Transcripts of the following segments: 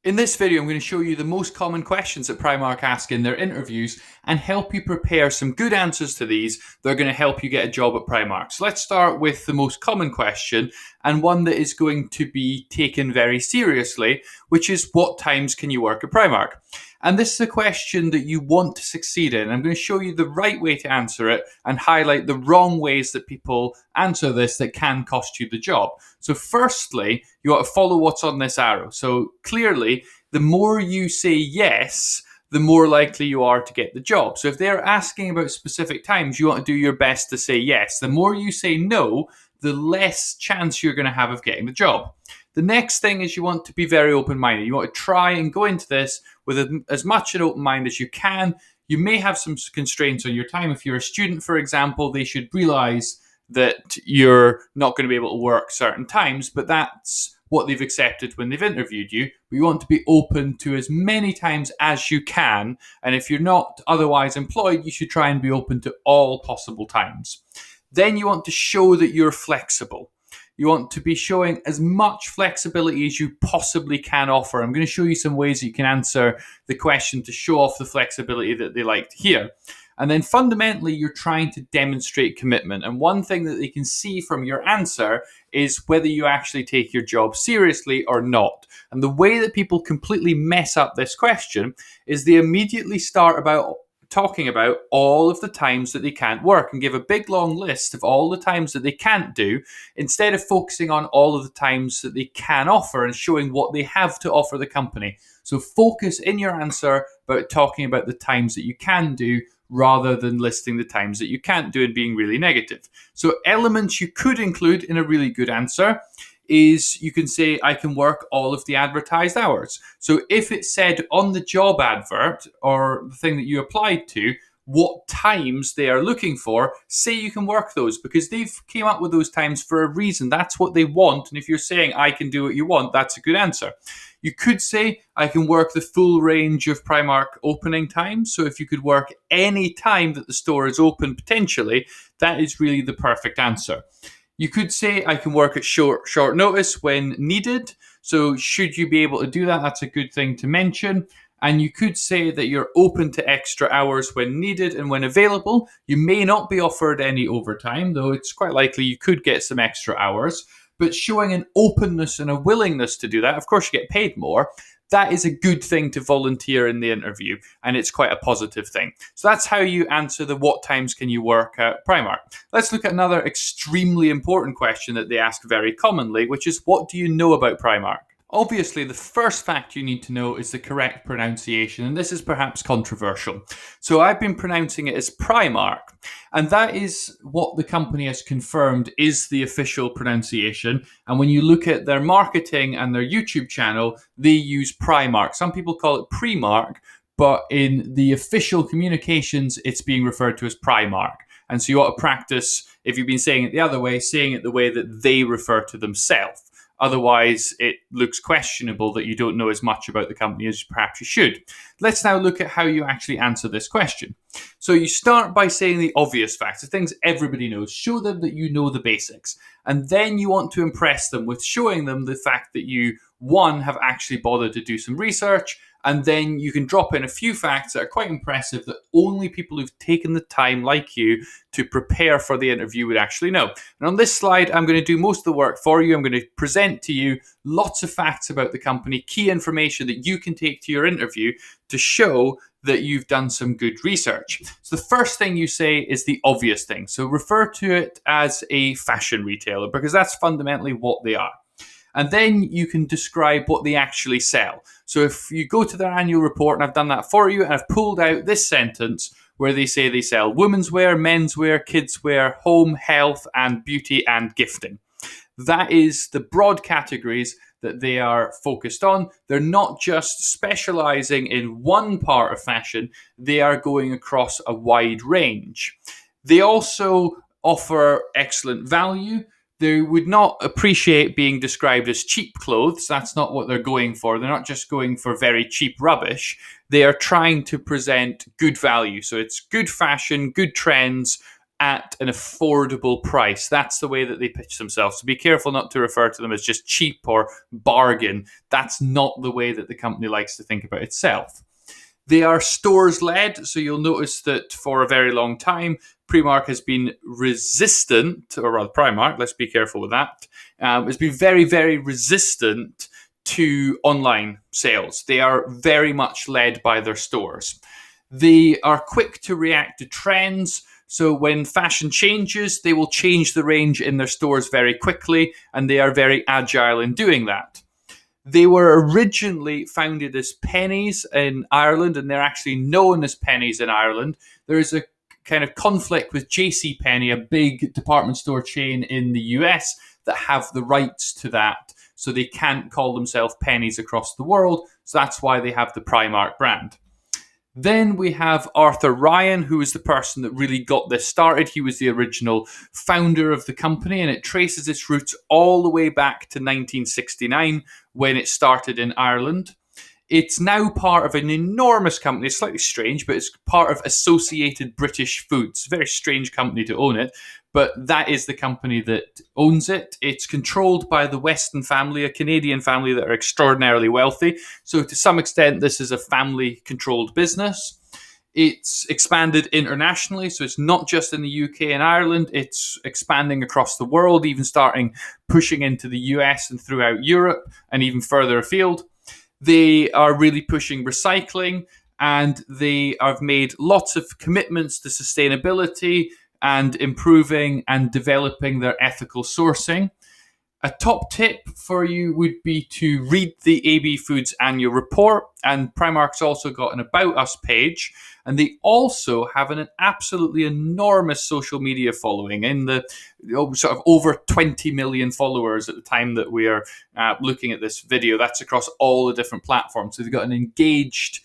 In this video, I'm going to show you the most common questions that Primark ask in their interviews and help you prepare some good answers to these that are going to help you get a job at Primark. So let's start with the most common question, and one that is going to be taken very seriously, which is what times can you work at Primark? And this is a question that you want to succeed in. I'm going to show you the right way to answer it and highlight the wrong ways that people answer this that can cost you the job. So firstly, you want to follow what's on this arrow. So clearly, the more you say yes, the more likely you are to get the job. So if they're asking about specific times, you want to do your best to say yes. The more you say no, the less chance you're going to have of getting the job. The next thing is you want to be very open-minded. You want to try and go into this with as much an open mind as you can. You may have some constraints on your time. If you're a student, for example, they should realize that you're not going to be able to work certain times, but that's what they've accepted when they've interviewed you. But you want to be open to as many times as you can. And if you're not otherwise employed, you should try and be open to all possible times. Then you want to show that you're flexible. You want to be showing as much flexibility as you possibly can offer. I'm going to show you some ways that you can answer the question to show off the flexibility that they like to hear. And then fundamentally, you're trying to demonstrate commitment. And one thing that they can see from your answer is whether you actually take your job seriously or not. And the way that people completely mess up this question is they immediately start talking about all of the times that they can't work and give a big long list of all the times that they can't do, instead of focusing on all of the times that they can offer and showing what they have to offer the company. So focus in your answer about talking about the times that you can do rather than listing the times that you can't do and being really negative. So elements you could include in a really good answer is you can say, I can work all of the advertised hours. So if it said on the job advert or the thing that you applied to, what times they are looking for, say you can work those because they've came up with those times for a reason. That's what they want. And if you're saying I can do what you want, that's a good answer. You could say I can work the full range of Primark opening times. So if you could work any time that the store is open potentially, that is really the perfect answer. You could say I can work at short notice when needed. So should you be able to do that, that's a good thing to mention. And you could say that you're open to extra hours when needed and when available. You may not be offered any overtime, though it's quite likely you could get some extra hours. But showing an openness and a willingness to do that, of course you get paid more. That is a good thing to volunteer in the interview, and it's quite a positive thing. So that's how you answer the what times can you work at Primark. Let's look at another extremely important question that they ask very commonly, which is what do you know about Primark? Obviously, the first fact you need to know is the correct pronunciation, and this is perhaps controversial. So I've been pronouncing it as Primark, and that is what the company has confirmed is the official pronunciation. And when you look at their marketing and their YouTube channel, they use Primark. Some people call it Primark, but in the official communications, it's being referred to as Primark. And so you ought to practice, if you've been saying it the other way, saying it the way that they refer to themselves. Otherwise, it looks questionable that you don't know as much about the company as perhaps you should. Let's now look at how you actually answer this question. So you start by saying the obvious facts, the things everybody knows. Show them that you know the basics. And then you want to impress them with showing them the fact that you, one, have actually bothered to do some research, and then you can drop in a few facts that are quite impressive that only people who've taken the time, like you, to prepare for the interview would actually know. And on this slide, I'm going to do most of the work for you. I'm going to present to you lots of facts about the company, key information that you can take to your interview to show that you've done some good research. So the first thing you say is the obvious thing. So refer to it as a fashion retailer because that's fundamentally what they are. And then you can describe what they actually sell. So if you go to their annual report, and I've done that for you, and I've pulled out this sentence where they say they sell women's wear, men's wear, kids wear, home, health, and beauty and gifting. That is the broad categories that they are focused on. They're not just specializing in one part of fashion, they are going across a wide range. They also offer excellent value. They would not appreciate being described as cheap clothes. That's not what they're going for. They're not just going for very cheap rubbish. They are trying to present good value. So it's good fashion, good trends, at an affordable price. That's the way that they pitch themselves. So be careful not to refer to them as just cheap or bargain. That's not the way that the company likes to think about itself. They are stores led, so you'll notice that for a very long time, Primark has been resistant, or rather Primark, let's be careful with that, has been very, very resistant to online sales. They are very much led by their stores. They are quick to react to trends. So when fashion changes, they will change the range in their stores very quickly, and they are very agile in doing that. They were originally founded as pennies in Ireland, and they're actually known as pennies in Ireland. There is a kind of conflict with JC Penney, a big department store chain in the US, that have the rights to that. So they can't call themselves pennies across the world. So that's why they have the Primark brand. Then we have Arthur Ryan, who is the person that really got this started. He was the original founder of the company, and it traces its roots all the way back to 1969 when it started in Ireland. It's now part of an enormous company. It's slightly strange, but it's part of Associated British Foods. Very strange company to own it, but that is the company that owns it. It's controlled by the Weston family, a Canadian family that are extraordinarily wealthy. So to some extent, this is a family-controlled business. It's expanded internationally, so it's not just in the UK and Ireland. It's expanding across the world, even starting pushing into the US and throughout Europe and even further afield. They are really pushing recycling, and they have made lots of commitments to sustainability and improving and developing their ethical sourcing. A top tip for you would be to read the AB Foods annual report, and Primark's also got an About Us page, and they also have an absolutely enormous social media following in the sort of over 20 million followers at the time that we are looking at this video. That's across all the different platforms. So they've got an engaged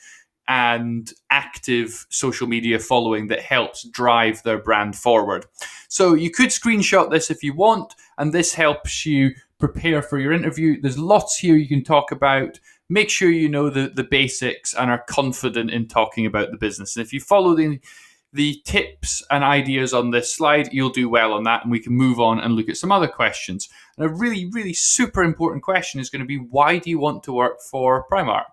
and active social media following that helps drive their brand forward. So you could screenshot this if you want, and this helps you prepare for your interview. There's lots here you can talk about. Make sure you know the basics and are confident in talking about the business. And if you follow the tips and ideas on this slide, you'll do well on that, and we can move on and look at some other questions. And a really, really super important question is going to be, why do you want to work for Primark?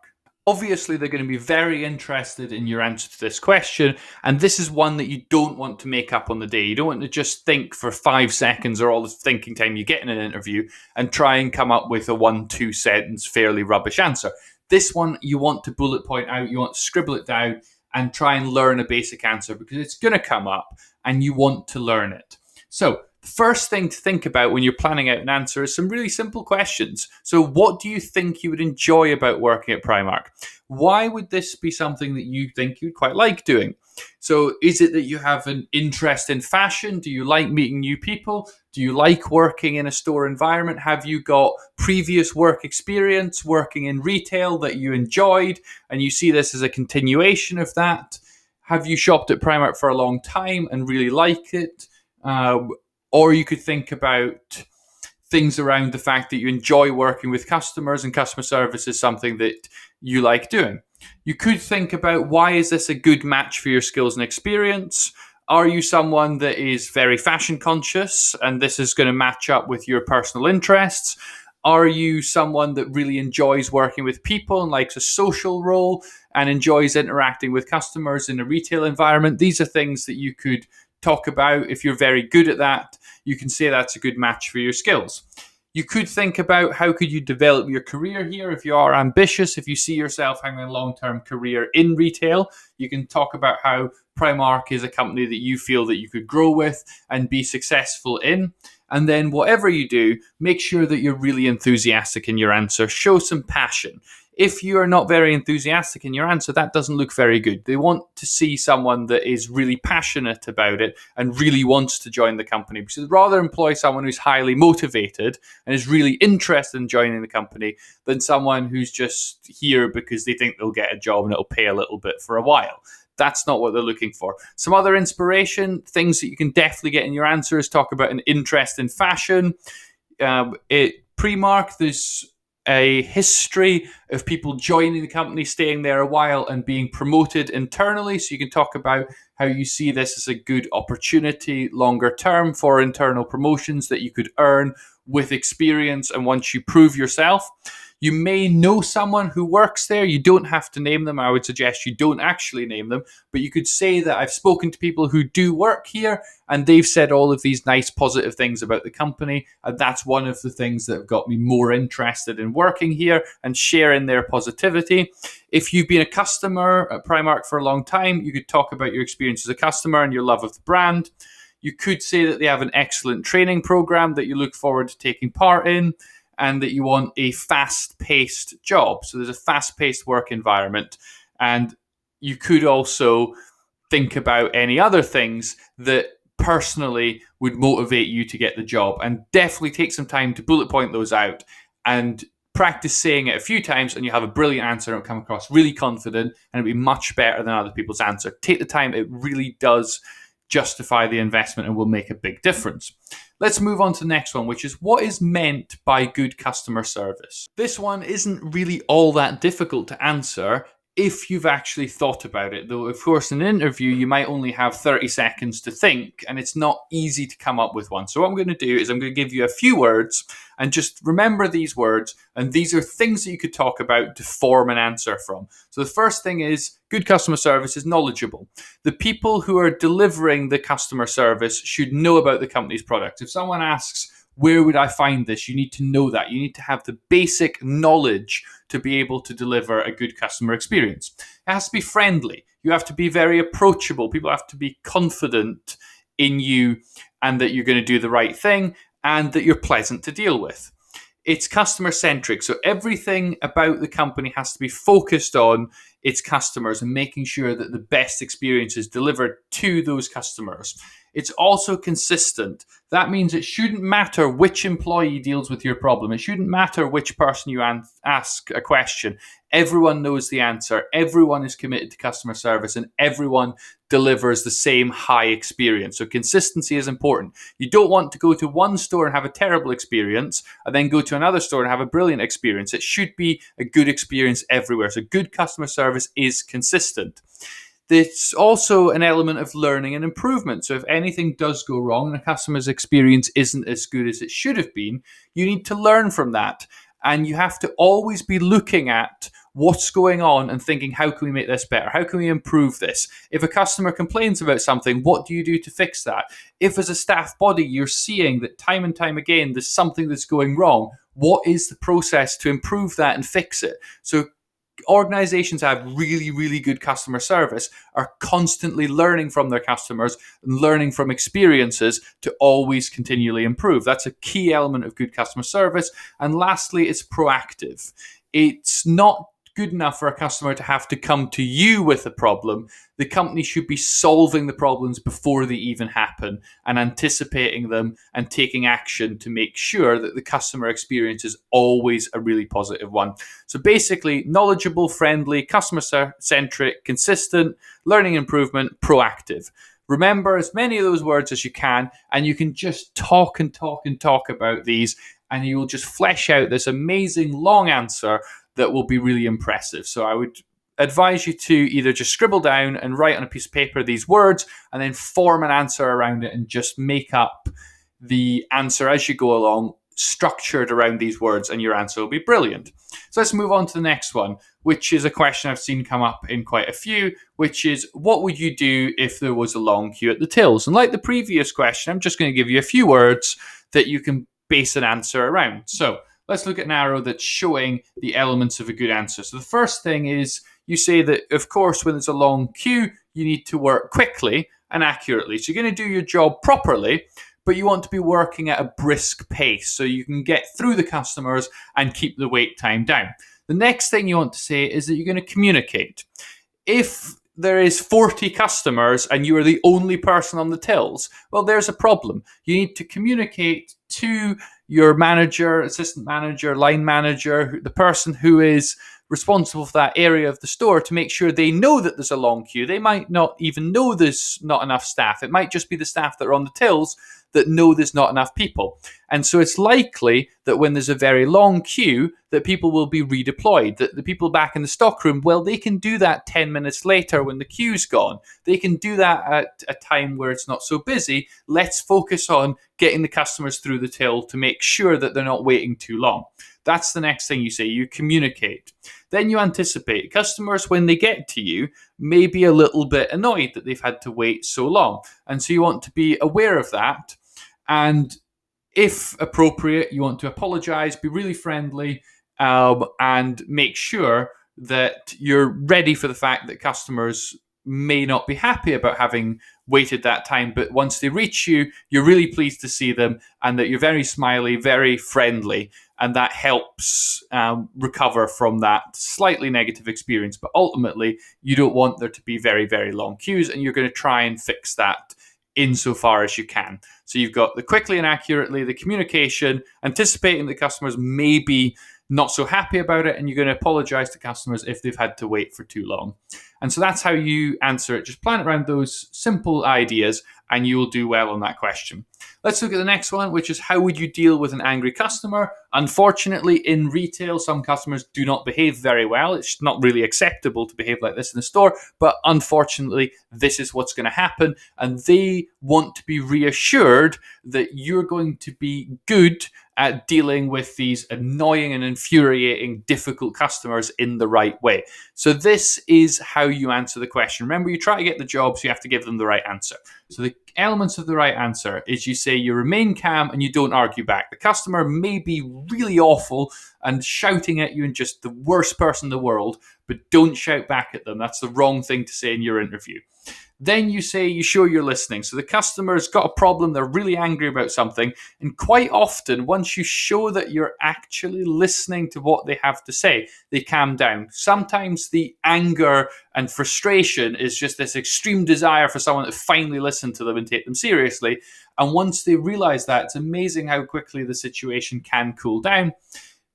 Obviously, they're going to be very interested in your answer to this question, and this is one that you don't want to make up on the day. You don't want to just think for 5 seconds or all the thinking time you get in an interview and try and come up with a 1-2 sentence fairly rubbish answer. This one, you want to bullet point out, you want to scribble it down and try and learn a basic answer, because it's going to come up and you want to learn it. So the first thing to think about when you're planning out an answer is some really simple questions. So what do you think you would enjoy about working at Primark? Why would this be something that you think you'd quite like doing? So is it that you have an interest in fashion? Do you like meeting new people? Do you like working in a store environment? Have you got previous work experience working in retail that you enjoyed and you see this as a continuation of that? Have you shopped at Primark for a long time and really like it? Or you could think about things around the fact that you enjoy working with customers and customer service is something that you like doing. You could think about, why is this a good match for your skills and experience? Are you someone that is very fashion conscious and this is going to match up with your personal interests? Are you someone that really enjoys working with people and likes a social role and enjoys interacting with customers in a retail environment? These are things that you could talk about. If you're very good at that, you can say that's a good match for your skills. You could think about, how could you develop your career here? If you are ambitious, if you see yourself having a long-term career in retail, you can talk about how Primark is a company that you feel that you could grow with and be successful in. And then whatever you do, make sure that you're really enthusiastic in your answer. Show some passion. If you are not very enthusiastic in your answer, that doesn't look very good. They want to see someone that is really passionate about it and really wants to join the company, because they'd rather employ someone who's highly motivated and is really interested in joining the company than someone who's just here because they think they'll get a job and it'll pay a little bit for a while. That's not what they're looking for. Some other inspiration, things that you can definitely get in your answer, is talk about an interest in fashion. At Primark, there's a history of people joining the company, staying there a while, and being promoted internally. So you can talk about how you see this as a good opportunity longer term for internal promotions that you could earn with experience and once you prove yourself. You may know someone who works there. You don't have to name them. I would suggest you don't actually name them, but you could say that I've spoken to people who do work here and they've said all of these nice positive things about the company. And that's one of the things that have got me more interested in working here and sharing their positivity. If you've been a customer at Primark for a long time, you could talk about your experience as a customer and your love of the brand. You could say that they have an excellent training program that you look forward to taking part in, and that you want a fast-paced job. So there's a fast-paced work environment. And you could also think about any other things that personally would motivate you to get the job, and definitely take some time to bullet point those out and practice saying it a few times, and you have a brilliant answer and it'll come across really confident and it'll be much better than other people's answer. Take the time. It really does justify the investment and will make a big difference. Let's move on to the next one, which is what is meant by good customer service. This one isn't really all that difficult to answer if you've actually thought about it. Though, of course, in an interview, you might only have 30 seconds to think, and it's not easy to come up with one. So what I'm going to do is I'm going to give you a few words, and just remember these words, and these are things that you could talk about to form an answer from. So the first thing is good customer service is knowledgeable. The people who are delivering the customer service should know about the company's product. If someone asks, where would I find this? You need to know that. You need to have the basic knowledge to be able to deliver a good customer experience. It has to be friendly. You have to be very approachable. People have to be confident in you and that you're going to do the right thing and that you're pleasant to deal with. It's customer centric. So everything about the company has to be focused on its customers and making sure that the best experience is delivered to those customers. It's also consistent. That means it shouldn't matter which employee deals with your problem. It shouldn't matter which person you ask a question. Everyone knows the answer. Everyone is committed to customer service and everyone delivers the same high experience. So consistency is important. You don't want to go to one store and have a terrible experience and then go to another store and have a brilliant experience. It should be a good experience everywhere. So good customer service is consistent. There's also an element of learning and improvement. So if anything does go wrong and a customer's experience isn't as good as it should have been, you need to learn from that. And you have to always be looking at what's going on and thinking, how can we make this better? How can we improve this? If a customer complains about something, what do you do to fix that? If as a staff body, you're seeing that time and time again, there's something that's going wrong, what is the process to improve that and fix it? So organizations that have really, really good customer service are constantly learning from their customers and learning from experiences to always continually improve. That's a key element of good customer service. And lastly, it's proactive. It's not good enough for a customer to have to come to you with a problem. The company should be solving the problems before they even happen and anticipating them and taking action to make sure that the customer experience is always a really positive one. So basically, knowledgeable, friendly, customer-centric, consistent, learning improvement, proactive. Remember as many of those words as you can, and you can just talk and talk and talk about these, and you will just flesh out this amazing long answer that will be really impressive. So I would advise you to either just scribble down and write on a piece of paper these words and then form an answer around it and just make up the answer as you go along, structured around these words, and your answer will be brilliant. So let's move on to the next one, which is a question I've seen come up in quite a few, which is what would you do if there was a long queue at the tills? And like the previous question, I'm just going to give you a few words that you can base an answer around. So let's look at an arrow that's showing the elements of a good answer. So the first thing is you say that, of course, when there's a long queue, you need to work quickly and accurately. So you're going to do your job properly, but you want to be working at a brisk pace so you can get through the customers and keep the wait time down. The next thing you want to say is that you're going to communicate. If there is 40 customers and you are the only person on the tills, well, there's a problem. You need to communicate to your manager, assistant manager, line manager, the person who is responsible for that area of the store to make sure they know that there's a long queue. They might not even know there's not enough staff. It might just be the staff that are on the tills that know there's not enough people. And so it's likely that when there's a very long queue, that people will be redeployed, that the people back in the stockroom, well, they can do that 10 minutes later when the queue's gone. They can do that at a time where it's not so busy. Let's focus on getting the customers through the till to make sure that they're not waiting too long. That's the next thing you say. You communicate. Then you anticipate. Customers, when they get to you, may be a little bit annoyed that they've had to wait so long. And so you want to be aware of that. And if appropriate, you want to apologize, be really friendly, and make sure that you're ready for the fact that customers may not be happy about having waited that time, but once they reach you, you're really pleased to see them and that you're very smiley, very friendly, and that helps recover from that slightly negative experience. But ultimately, you don't want there to be very, very long queues, and you're going to try and fix that insofar as you can. So you've got the quickly and accurately, the communication, anticipating that customers may be not so happy about it, and you're going to apologize to customers if they've had to wait for too long. And so that's how you answer it. Just plan around those simple ideas and you will do well on that question. Let's look at the next one, which is how would you deal with an angry customer? Unfortunately, in retail, some customers do not behave very well. It's not really acceptable to behave like this in the store, but unfortunately, this is what's going to happen. And they want to be reassured that you're going to be good at dealing with these annoying and infuriating, difficult customers in the right way. So this is how you answer the question. Remember, you try to get the job, so you have to give them the right answer. So the elements of the right answer is you say you remain calm and you don't argue back. The customer may be really awful and shouting at you and just the worst person in the world, but don't shout back at them. That's the wrong thing to say in your interview. Then you say you show you're listening. So the customer's got a problem, they're really angry about something, and quite often, once you show that you're actually listening to what they have to say, they calm down. Sometimes the anger and frustration is just this extreme desire for someone to finally listen to them and take them seriously. And once they realize that, it's amazing how quickly the situation can cool down.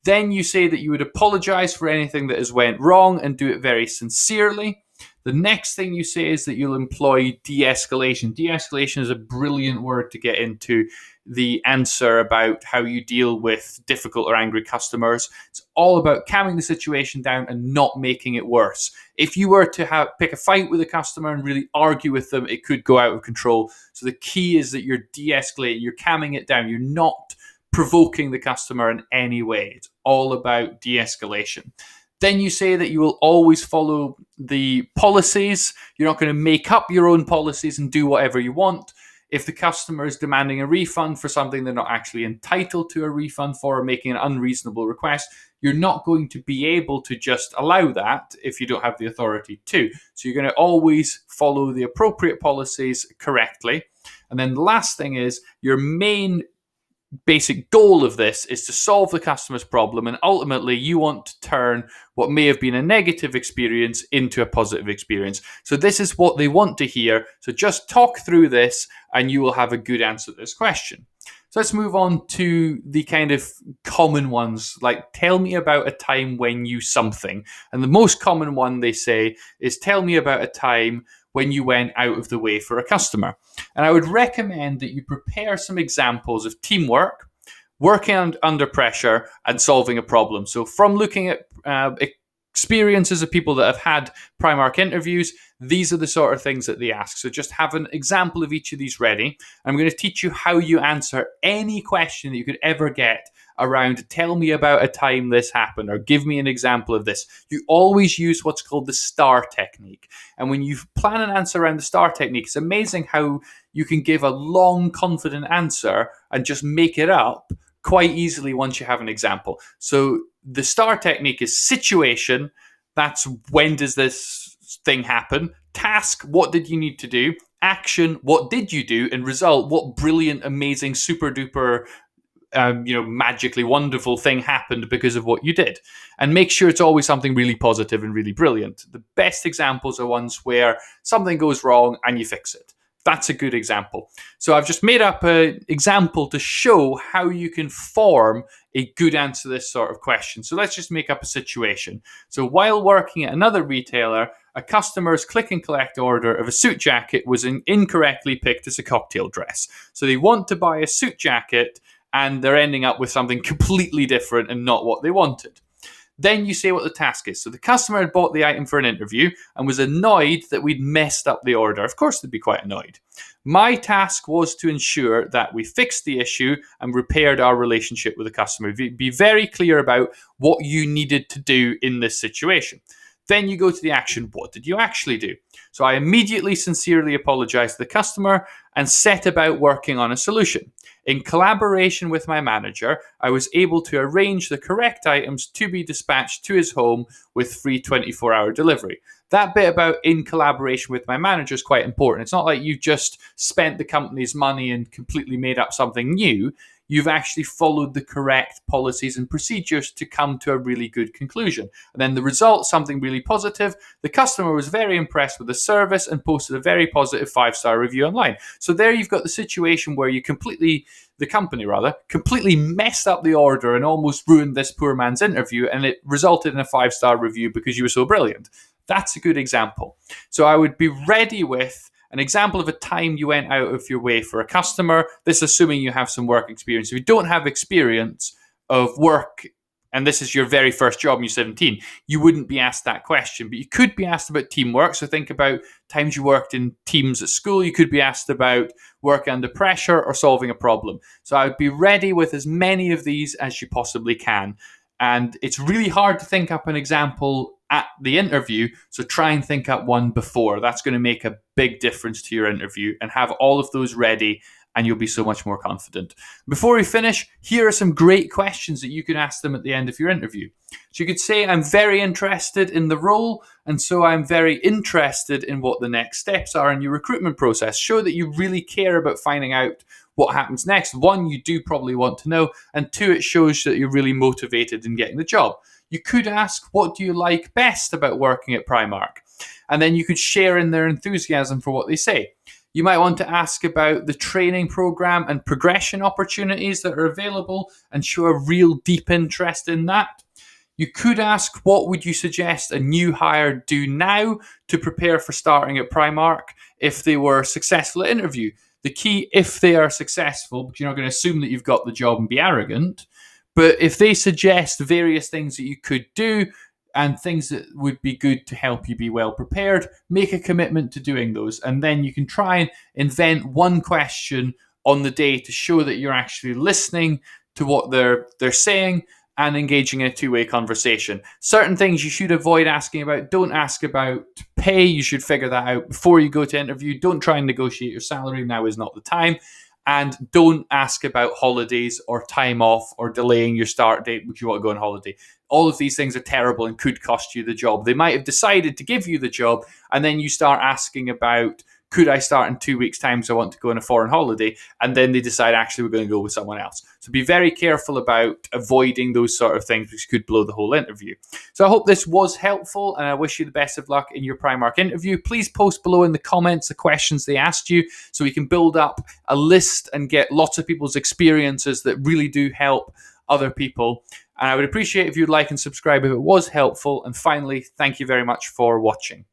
Then you say that you would apologize for anything that has went wrong and do it very sincerely. The next thing you say is that you'll employ de-escalation. De-escalation is a brilliant word to get into the answer about how you deal with difficult or angry customers. It's all about calming the situation down and not making it worse. If you were to pick a fight with a customer and really argue with them, it could go out of control. So the key is that you're de-escalating, you're calming it down. You're not provoking the customer in any way. It's all about de-escalation. Then you say that you will always follow the policies. You're not going to make up your own policies and do whatever you want. If the customer is demanding a refund for something they're not actually entitled to a refund for, or making an unreasonable request, you're not going to be able to just allow that if you don't have the authority to. So you're going to always follow the appropriate policies correctly. And then the last thing is your main basic goal of this is to solve the customer's problem, and ultimately you want to turn what may have been a negative experience into a positive experience. So this is what they want to hear. So just talk through this and you will have a good answer to this question. So let's move on to the kind of common ones, like tell me about a time when you something. And the most common one they say is tell me about a time when you went out of the way for a customer. And I would recommend that you prepare some examples of teamwork, working under pressure, and solving a problem. So from looking at experiences of people that have had Primark interviews, these are the sort of things that they ask. So just have an example of each of these ready. I'm going to teach you how you answer any question that you could ever get around tell me about a time this happened or give me an example of this. You always use what's called the STAR technique. And when you plan an answer around the STAR technique, it's amazing how you can give a long, confident answer and just make it up quite easily once you have an example. So the STAR technique is situation, that's when does this thing happen? Task, what did you need to do? Action, what did you do? And result, what brilliant, amazing, super duper magically wonderful thing happened because of what you did. And make sure it's always something really positive and really brilliant. The best examples are ones where something goes wrong and you fix it. That's a good example. So I've just made up an example to show how you can form a good answer to this sort of question. So let's just make up a situation. So while working at another retailer, a customer's click and collect order of a suit jacket was incorrectly picked as a cocktail dress. So they want to buy a suit jacket and they're ending up with something completely different and not what they wanted. Then you say what the task is. So the customer had bought the item for an interview and was annoyed that we'd messed up the order. Of course, they'd be quite annoyed. My task was to ensure that we fixed the issue and repaired our relationship with the customer. Be very clear about what you needed to do in this situation. Then you go to the action. What did you actually do? So I immediately sincerely apologized to the customer and set about working on a solution. In collaboration with my manager, I was able to arrange the correct items to be dispatched to his home with free 24-hour delivery. That bit about in collaboration with my manager is quite important. It's not like you've just spent the company's money and completely made up something new. You've actually followed the correct policies and procedures to come to a really good conclusion. And then the result, something really positive. The customer was very impressed with the service and posted a very positive 5-star review online. So there you've got the situation where the company completely messed up the order and almost ruined this poor man's interview, and it resulted in a 5-star review because you were so brilliant. That's a good example. So I would be ready with an example of a time you went out of your way for a customer. This assuming you have some work experience. If you don't have experience of work, and this is your very first job and you're 17, you wouldn't be asked that question. But you could be asked about teamwork. So think about times you worked in teams at school. You could be asked about work under pressure or solving a problem. So I would be ready with as many of these as you possibly can. And it's really hard to think up an example at the interview, so try and think up one before. That's going to make a big difference to your interview, and have all of those ready and you'll be so much more confident. Before we finish, here are some great questions that you can ask them at the end of your interview. So you could say, I'm very interested in the role, and so I'm very interested in what the next steps are in your recruitment process. Show that you really care about finding out what happens next. One, you do probably want to know, and two, it shows that you're really motivated in getting the job. You could ask, what do you like best about working at Primark? And then you could share in their enthusiasm for what they say. You might want to ask about the training program and progression opportunities that are available and show a real deep interest in that. You could ask, what would you suggest a new hire do now to prepare for starting at Primark if they were successful at interview? The key, if they are successful, because you're not going to assume that you've got the job and be arrogant, but if they suggest various things that you could do and things that would be good to help you be well prepared, make a commitment to doing those. And then you can try and invent one question on the day to show that you're actually listening to what they're saying and engaging in a two-way conversation. Certain things you should avoid asking about. Don't ask about pay. You should figure that out before you go to interview. Don't try and negotiate your salary. Now is not the time. And don't ask about holidays or time off or delaying your start date because you want to go on holiday. All of these things are terrible and could cost you the job. They might have decided to give you the job, and then you start asking about, could I start in 2 weeks' time so I want to go on a foreign holiday? And then they decide, actually, we're going to go with someone else. So be very careful about avoiding those sort of things, which could blow the whole interview. So I hope this was helpful, and I wish you the best of luck in your Primark interview. Please post below in the comments the questions they asked you so we can build up a list and get lots of people's experiences that really do help other people. And I would appreciate if you'd like and subscribe if it was helpful. And finally, thank you very much for watching.